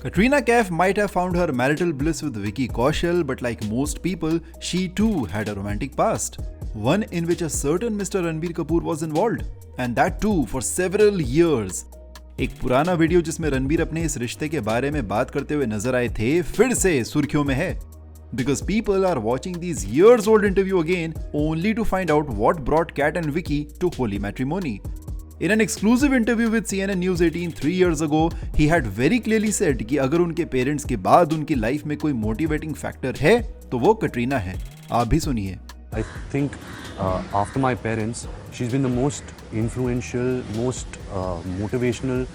Katrina Kaif might have found her marital bliss with Vicky Kaushal, but like most people, she too had a romantic past. One in which a certain Mr. Ranbir Kapoor was involved, and that too for several years. एक पुराना video जिसमें रणबीर अपने इस रिश्ते के बारे में बात करते हुए नजर आए थे फिर से सुर्खियों में है. Because people are watching these years old interview again only to find out what brought Kat and Vicky to holy matrimony. In an exclusive interview with CNN News 18 3 years ago, he had very clearly said कि अगर उनके parents के बाद उनकी life में कोई motivating factor है तो वो कटरीना है. आप भी सुनिए. I think after my parents, she's been the most influential, most motivational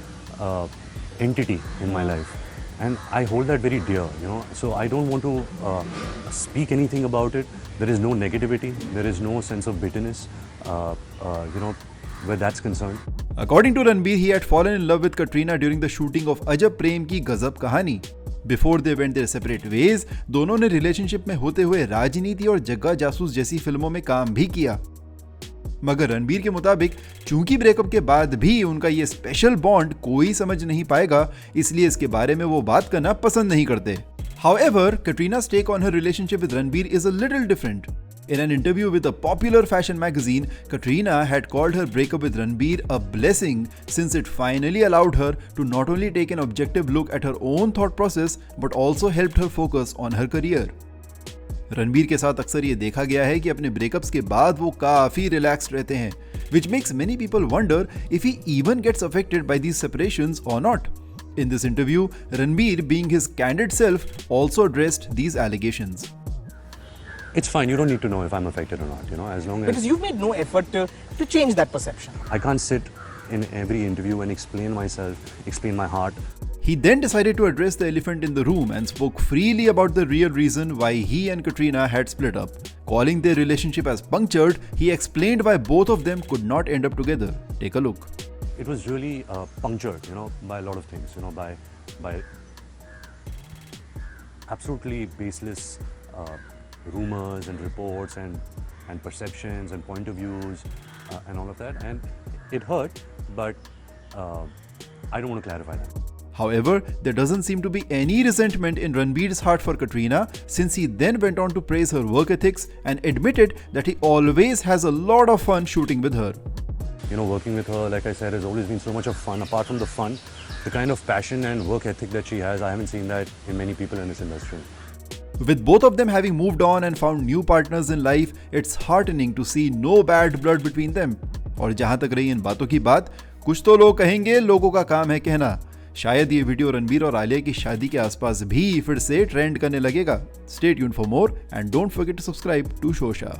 entity in my life, and I hold that very dear, you know. So I don't want to speak anything about it. There is no negativity, there is no sense of bitterness, you know, where that's concerned. According to Ranbir, he had fallen in love with Katrina during the shooting of Ajab Prem की गजब कहानी. Before they went their separate ways, दोनों ने relationship में होते हुए राजनीति और जग्गा जासूस जैसी फिल्मों में काम भी किया. मगर रणबीर के मुताबिक चूंकि ब्रेकअप के बाद भी उनका ये स्पेशल बॉन्ड कोई समझ नहीं पाएगा, इसलिए इसके बारे में वो बात करना पसंद नहीं करते. However, Katrina's take on her relationship with Ranbir is a little different. In an interview with a popular fashion magazine, Katrina had called her breakup with Ranbir a blessing since it finally allowed her to not only take an objective look at her own thought process but also helped her focus on her career. Ranbir के साथ अक्सर ये देखा गया है कि अपने breakups के बाद वो काफी रिलैक्स्ड रहते हैं, which makes many people wonder if he even gets affected by these separations or not. In this interview, Ranbir, being his candid self, also addressed these allegations. It's fine, you don't need to know if I'm affected or not, you know, as long as... Because you've made no effort to change that perception. I can't sit in every interview and explain myself, explain my heart. He then decided to address the elephant in the room and spoke freely about the real reason why he and Katrina had split up. Calling their relationship as punctured, he explained why both of them could not end up together. Take a look. It was really punctured, you know, by a lot of things, you know, by absolutely baseless rumors and reports and perceptions and point of views and all of that, and it hurt, but I don't want to clarify that. However, there doesn't seem to be any resentment in Ranbir's heart for Katrina, since he then went on to praise her work ethics and admitted that he always has a lot of fun shooting with her. You know, working with her, like I said, has always been so much of fun. Apart from the fun, the kind of passion and work ethic that she has, I haven't seen that in many people in this industry. With both of them having moved on and found new partners in life, it's heartening to see no bad blood between them. और जहां तक रही इन बातों की बात, कुछ तो लोग कहेंगे, लोगों का काम है कहना. शायद ये वीडियो रणबीर और आलिया की शादी के आसपास भी फिर से ट्रेंड करने लगेगा. Stay tuned for more and don't forget to subscribe to Shosha.